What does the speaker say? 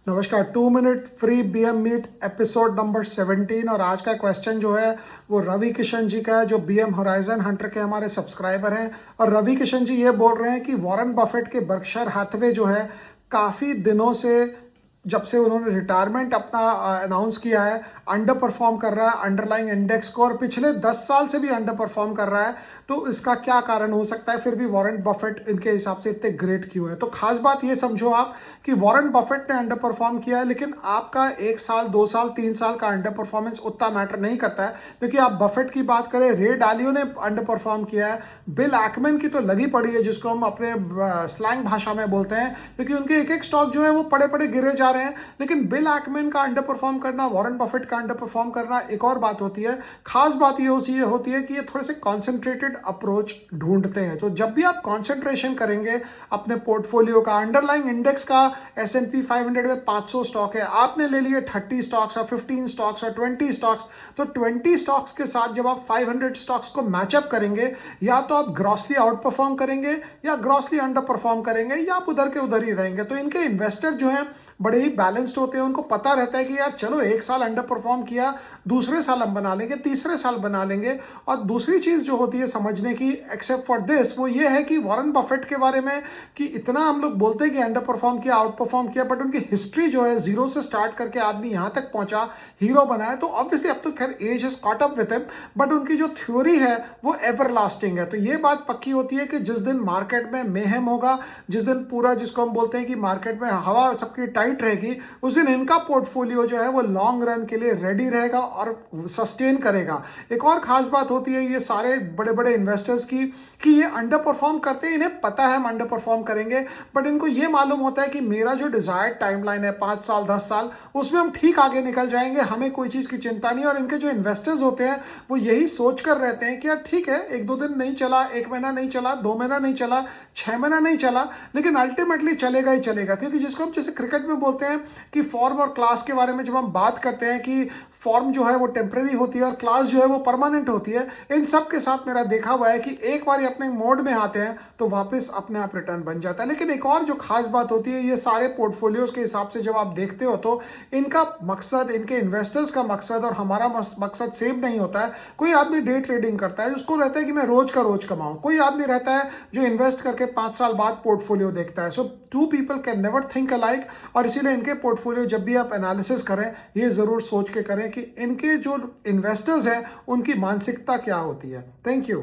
नमस्कार। 2 minute free BM meet episode number 17। और आज का क्वेश्चन जो है वो रवि किशन जी का है, जो बीएम होराइजन हंटर के हमारे सब्सक्राइबर हैं। और रवि किशन जी ये बोल रहे हैं कि वॉरेन बफेट के बर्कशायर हैथवे जो है काफ़ी दिनों से, जब से उन्होंने रिटायरमेंट अपना अनाउंस किया है, अंडर परफॉर्म कर रहा है अंडरलाइंग इंडेक्स को, और पिछले 10 साल से भी अंडर परफॉर्म कर रहा है। तो इसका क्या कारण हो सकता है? फिर भी वॉरेन बफेट इनके हिसाब से इतने ग्रेट क्यों है? तो खास बात ये समझो आप कि वॉरेन बफेट ने अंडर परफॉर्म किया है, लेकिन आपका 1 साल 2 साल 3 साल का अंडर परफॉर्मेंस उतना मैटर नहीं करता है। क्योंकि आप बफेट की बात करें, रे डालियो ने अंडर परफॉर्म किया है, बिल एक्मैन की तो लगी पड़ी है, जिसको हम अपने स्लैंग भाषा में बोलते हैं, क्योंकि उनके एक एक स्टॉक जो है वो पड़े पड़े गिरे जा रहे हैं। लेकिन बिल एक्मैन का अंडर परफॉर्म करना, वॉरेन बफेट का अंडर परफॉर्म करना एक और बात होती है। खास बात ये होती है कि ये थोड़े से कॉन्सेंट्रेटेड अप्रोच ढूंढते हैं। तो जब भी आप कॉन्सेंट्रेशन करेंगे अपने पोर्टफोलियो का, अंडरलाइंग इंडेक्स का S&P 500 में 500 स्टॉक है, आपने ले लिए 30 स्टॉक्स और 15 स्टॉक्स और 20 स्टॉक्स। तो 20 स्टॉक्स के साथ जब आप 500 स्टॉक्स को मैचअप करेंगे, या तो आप ग्रॉसली आउट परफॉर्म करेंगे या ग्रॉसली अंडर परफॉर्म करेंगे, या आप उधर के उधर ही रहेंगे। तो इनके इन्वेस्टर जो हैं बड़े ही बैलेंस्ड होते हैं। उनको पता रहता है कि यार चलो 1 साल अंडर परफॉर्म किया, दूसरे साल हम बना लेंगे, तीसरे साल बना लेंगे। और दूसरी चीज जो होती है समझने की, एक्सेप्ट फॉर दिस, वो ये है कि वॉरेन बफेट के बारे में कि इतना हम लोग बोलते हैं कि अंडर परफॉर्म किया, आउट परफॉर्म किया, बट उनकी हिस्ट्री जो है, जीरो से स्टार्ट करके आदमी यहां तक पहुंचा, हीरो बना है। तो ऑब्वियसली अब तो खैर age is caught up with him, but उनकी जो थ्योरी है वो एवर लास्टिंग है। तो ये बात पक्की होती है कि जिस दिन मार्केट में मेहम होगा, जिस दिन पूरा, जिसको हम बोलते हैं कि मार्केट में हवा सबकी टाइट रहेगी, उस दिन इनका पोर्टफोलियो जो है वो लॉन्ग रन के लिए रेडी रहेगा और सस्टेन करेगा। एक और खास बात होती है ये सारे बड़े बड़े इन्वेस्टर्स की, कि ये अंडर परफॉर्म करते हैं, इन्हें पता है हम अंडर परफॉर्म करेंगे, बट इनको ये मालूम होता है कि मेरा जो डिजायर्ड टाइमलाइन है 5 साल 10 साल, उसमें हम ठीक आगे निकल जाएंगे, हमें कोई चीज की चिंता नहीं। और इनके जो इन्वेस्टर्स होते हैं वो यही सोच कर रहते हैं कि यार ठीक है, 1-2 दिन नहीं चला, 1 महीना नहीं चला, 2 महीना नहीं चला, 6 महीना नहीं चला, लेकिन अल्टीमेटली चलेगा ही चलेगा। क्योंकि जिसको हम जैसे क्रिकेट में बोलते हैं कि फॉर्म और क्लास के बारे में जब हम बात करते हैं कि फॉर्म जो है वो टेम्परेरी होती है और क्लास जो है वो परमानेंट होती है, इन सब के साथ मेरा देखा हुआ है कि एक बार अपने मोड में आते हैं तो वापस अपने आप रिटर्न बन जाता है। लेकिन एक और जो खास बात होती है, ये सारे पोर्टफोलियोज के हिसाब से जब आप देखते हो तो इनका मकसद, इनके इन्वेस्टर्स का मकसद और हमारा मकसद सेम नहीं होता है। कोई आदमी डे ट्रेडिंग करता है, उसको रहता है कि मैं रोज का रोज कमाऊं। कोई आदमी रहता है जो इन्वेस्ट करके 5 साल बाद पोर्टफोलियो देखता है। सो 2 people can never think alike. और इसीलिए इनके पोर्टफोलियो जब भी आप एनालिसिस करें, ये जरूर सोच के करें कि इनके जो इन्वेस्टर्स हैं उनकी मानसिकता क्या होती है। Thank you.